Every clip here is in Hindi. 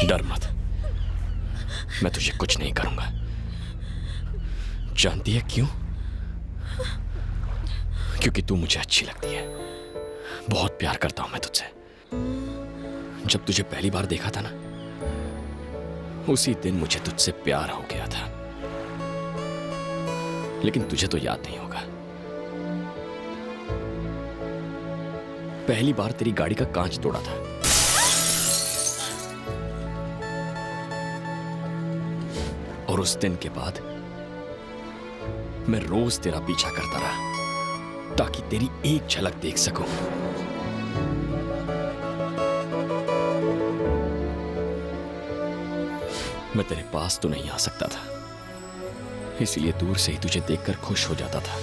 डर मत, मैं तुझे कुछ नहीं करूंगा। जानती है क्यों? क्योंकि तू मुझे अच्छी लगती है। बहुत प्यार करता हूं मैं तुझसे। जब तुझे पहली बार देखा था ना, उसी दिन मुझे तुझसे प्यार हो गया था। लेकिन तुझे तो याद नहीं होगा, पहली बार तेरी गाड़ी का कांच तोड़ा था। और उस दिन के बाद मैं रोज तेरा पीछा करता रहा ताकि तेरी एक झलक देख सकूं। मैं तेरे पास तो नहीं आ सकता था, इसलिए दूर से ही तुझे देखकर खुश हो जाता था।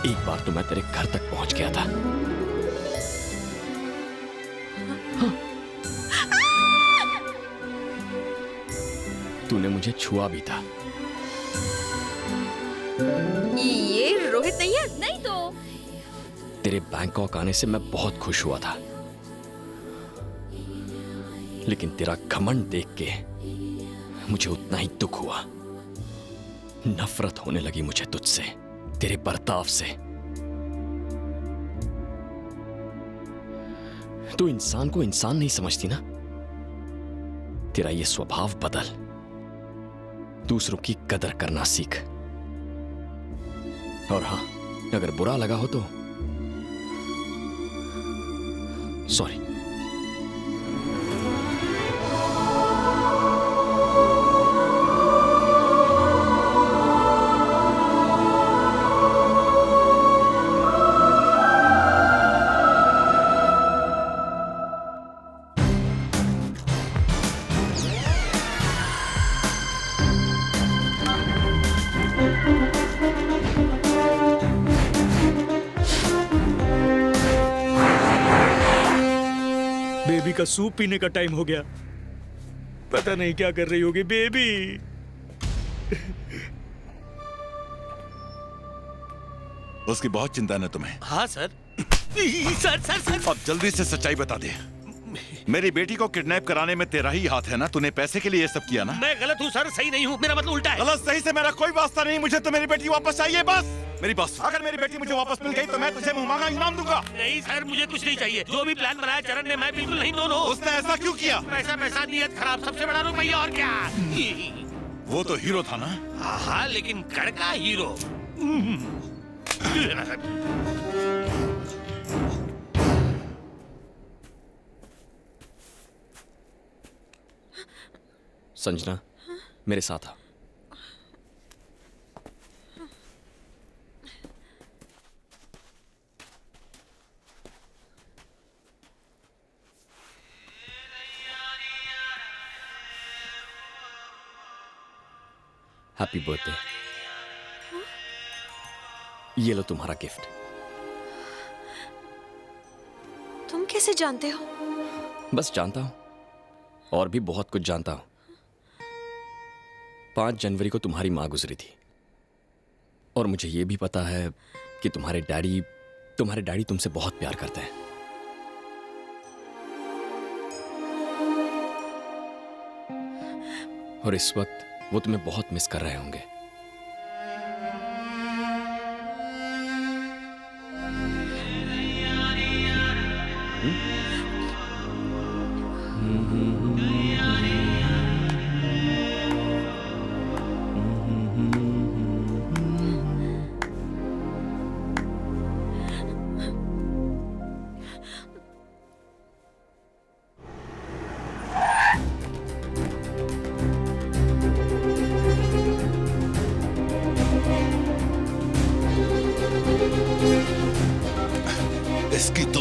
एक बार तो मैं तेरे घर तक पहुंच गया था। तूने मुझे छुआ भी था। ये रोहित नहीं है? नहीं तो तेरे बैंकॉक आने से मैं बहुत खुश हुआ था, लेकिन तेरा घमंड देख के मुझे उतना ही दुख हुआ। नफरत होने लगी मुझे तुझसे, तेरे बर्ताव से। तू इंसान को इंसान नहीं समझती ना। तेरा ये स्वभाव बदल, दूसरों की कदर करना सीख। और हां, अगर बुरा लगा हो तो सॉरी। बेबी का सूप पीने का टाइम हो गया। पता नहीं क्या कर रही होगी बेबी। उसकी बहुत चिंता है तुम्हें। हाँ सर। सर सर सर अब जल्दी से सच्चाई बता दे। मेरी बेटी को किडनैप कराने में तेरा ही हाथ है ना? तूने पैसे के लिए ये सब किया ना? मैं गलत हूँ सर, सही नहीं हूँ। मेरा मतलब उल्टा है। गलत सही से मेरा कोई वास्ता नहीं। मुझे तो मेरी बेटी वापस चाहिए, बस। मेरी बात, अगर मेरी बेटी मुझे वापस मिल गई तो मैं तुझे मुंह मांगा इनाम दूंगा। नहीं सर, मुझे कुछ नहीं चाहिए। जो भी प्लान बनाया चरण ने, मैं बिल्कुल नहीं। दोनों उसने ऐसा क्यों किया? पैसा पैसा, नियत खराब, सबसे बड़ा रुपया। और क्या? वो तो हीरो था ना? हाँ, लेकिन कड़का हीरो। संजना, मेरे साथ आ। Happy birthday. ये लो तुम्हारा गिफ्ट। तुम कैसे जानते हो? बस जानता हूं, और भी बहुत कुछ जानता हूं। 5 जनवरी को तुम्हारी मां गुजरी थी, और मुझे यह भी पता है कि तुम्हारे डैडी तुमसे बहुत प्यार करते हैं। और इस वक्त वो तुम्हें बहुत मिस कर रहे होंगे। इसकी तो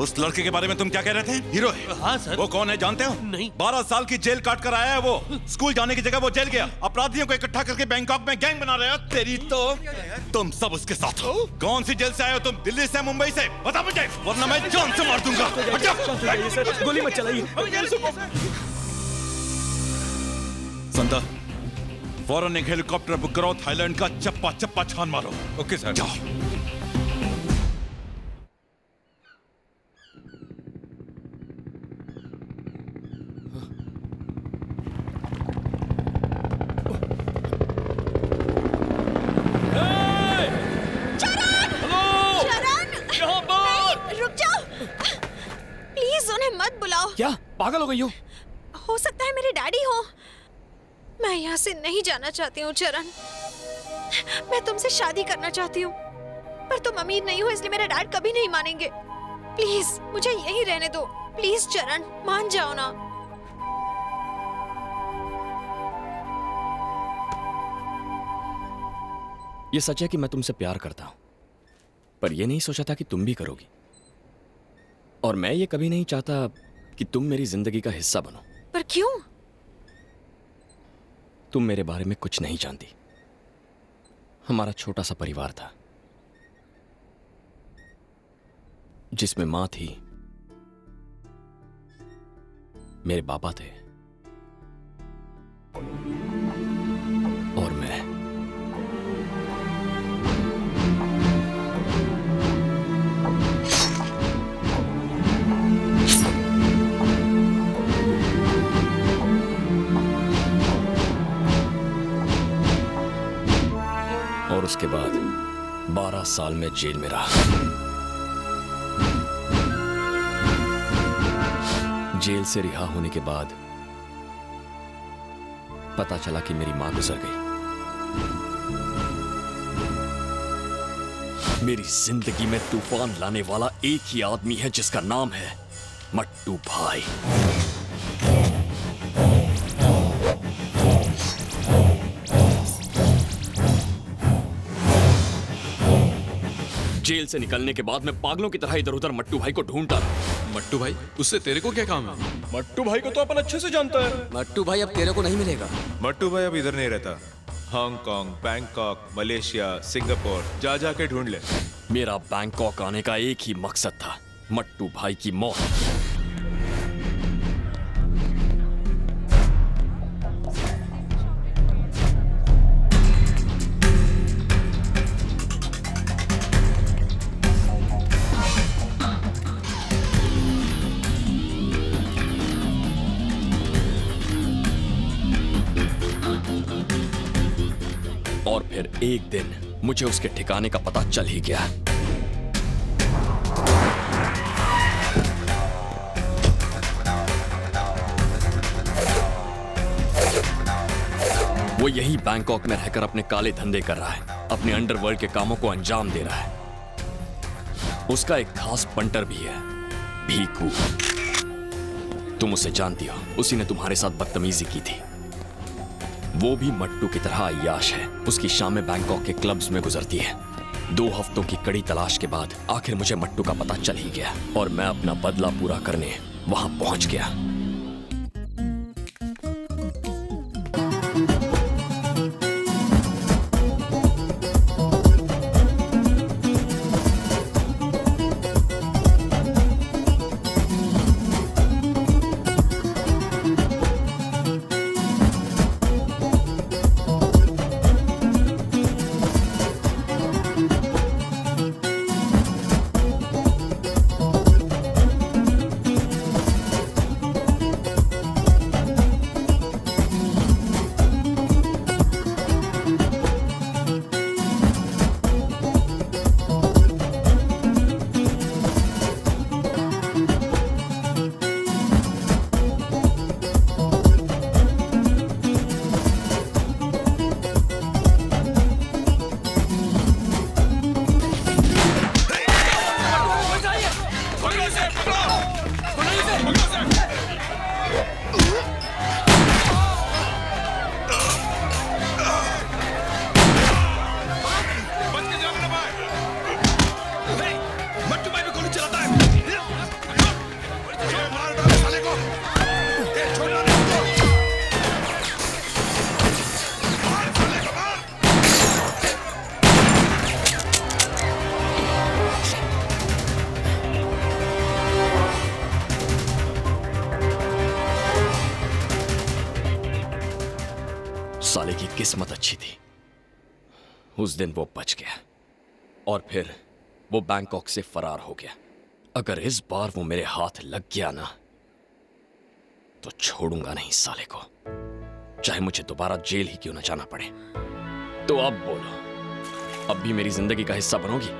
उस लड़के के बारे में तुम क्या कह रहे थे? हीरो है? हाँ सर। वो कौन है जानते हो? नहीं। 12 साल की जेल काट कर आया है वो। स्कूल जाने की जगह वो जेल गया। अपराधियों को इकट्ठा करके बैंकॉक में गैंग बना रहे हो। तेरी तो तुम सब उसके साथ हो। कौन सी जेल से आए हो तुम? दिल्ली से, मुंबई से? बता मुझे, वरना मैं जान से मार दूंगा। सर, गोली मत चलाइए। संता, फौरन एक हेलीकॉप्टर बुक करो, थाईलैंड का चप्पा चप्पा छान मारो। Okay sir. जाओ। बुलाओ। क्या पागल हो गई हो सकता है मेरे डैडी हो। मैं यहाँ से नहीं जाना चाहती हूँ चरण। मैं तुमसे शादी करना चाहती हूँ, पर तुम अमीर नहीं हो इसलिए मेरे डैड कभी नहीं मानेंगे। प्लीज मुझे यहीं रहने दो। प्लीज चरण, मान जाओ ना। ये सच है कि मैं तुमसे प्यार करता हूं, पर यह नहीं सोचा था कि तुम भी करोगी। और मैं ये कभी नहीं चाहता कि तुम मेरी जिंदगी का हिस्सा बनो। पर क्यों? तुम मेरे बारे में कुछ नहीं जानती। हमारा छोटा सा परिवार था जिसमें मां थी, मेरे पापा थे और मैं। और उसके बाद 12 साल में जेल में रहा। जेल से रिहा होने के बाद पता चला कि मेरी मां गुजर गई। मेरी जिंदगी में तूफान लाने वाला एक ही आदमी है जिसका नाम है मट्टू भाई। जेल से निकलने के बाद मैं पागलों की तरह इधर उधर मट्टू भाई को ढूंढता रहा। मट्टू भाई, उससे तेरे को क्या काम है? मट्टू भाई को तो अपन अच्छे से जानता है। मट्टू भाई अब तेरे को नहीं मिलेगा। मट्टू भाई अब इधर नहीं रहता। हांगकांग, बैंकॉक, मलेशिया, सिंगापुर जा जाके ढूंढ ले। मेरा बैंकॉक आने का एक ही मकसद था, मट्टू भाई की मौत। और फिर एक दिन मुझे उसके ठिकाने का पता चल ही गया। वो यही बैंकॉक में रहकर अपने काले धंधे कर रहा है, अपने अंडरवर्ल्ड के कामों को अंजाम दे रहा है। उसका एक खास पंटर भी है, भीकू। तुम उसे जानती हो, उसी ने तुम्हारे साथ बदतमीजी की थी। वो भी मट्टू की तरह अय्याश है। उसकी शामें बैंकॉक के क्लब्स में गुजरती है। 2 हफ्तों की कड़ी तलाश के बाद आखिर मुझे मट्टू का पता चल ही गया और मैं अपना बदला पूरा करने वहां पहुंच गया। साले की किस्मत अच्छी थी, उस दिन वो बच गया और फिर वो बैंकॉक से फरार हो गया। अगर इस बार वो मेरे हाथ लग गया ना तो छोड़ूंगा नहीं साले को, चाहे मुझे दोबारा जेल ही क्यों ना जाना पड़े। तो अब बोलो, अब भी मेरी जिंदगी का हिस्सा बनोगी?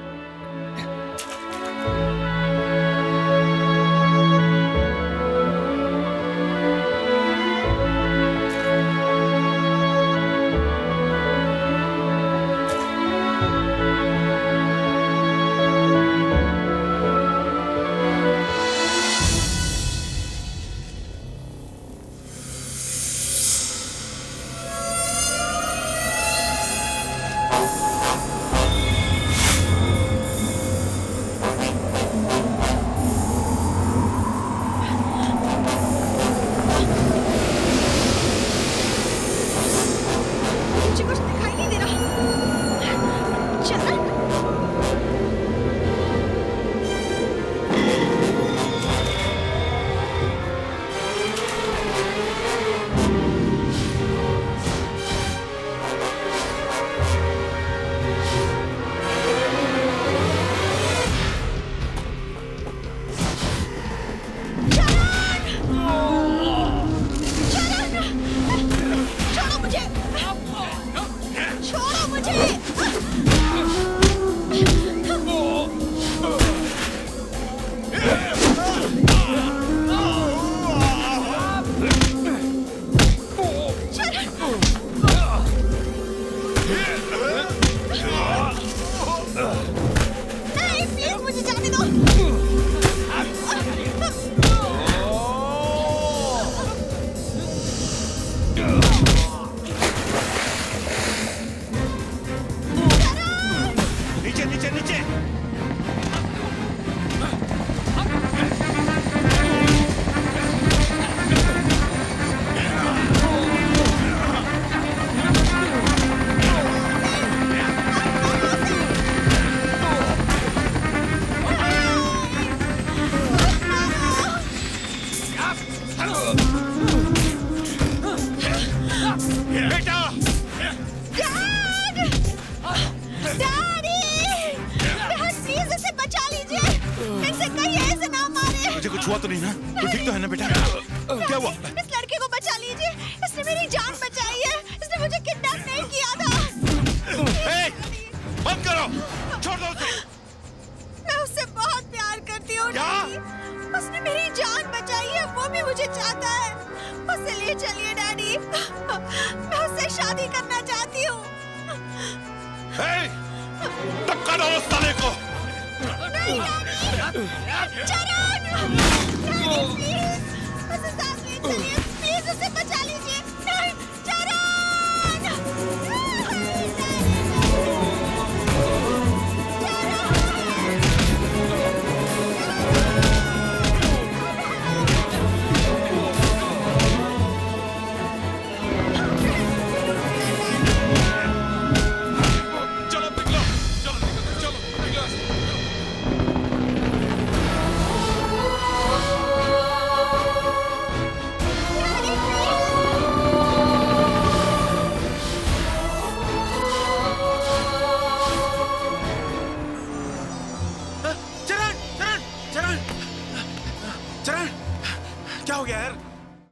कुछ हुआ तो नहीं ना? तू ठीक तो है ना बेटा? क्या हुआ? इस लड़के को बचा लीजिए, इसने मेरी जान बचाई है, इसने मुझे किडनैप नहीं किया था। ए, बंद करो, छोड़ दो उसे। मैं उससे बहुत प्यार करती हूँ क्या? डैडी। उसने मेरी जान बचाई है, वो भी मुझे चाहता है। उसे ले चलिए डैडी, मैं उससे शादी करना चाहती हूँ। ए, धक्का दो उस साले को। नहीं डैडी, चरण, डैडी प्लीज, उसे साथ ले चलिए, प्लीज उसे बचा लीजिए। नहीं,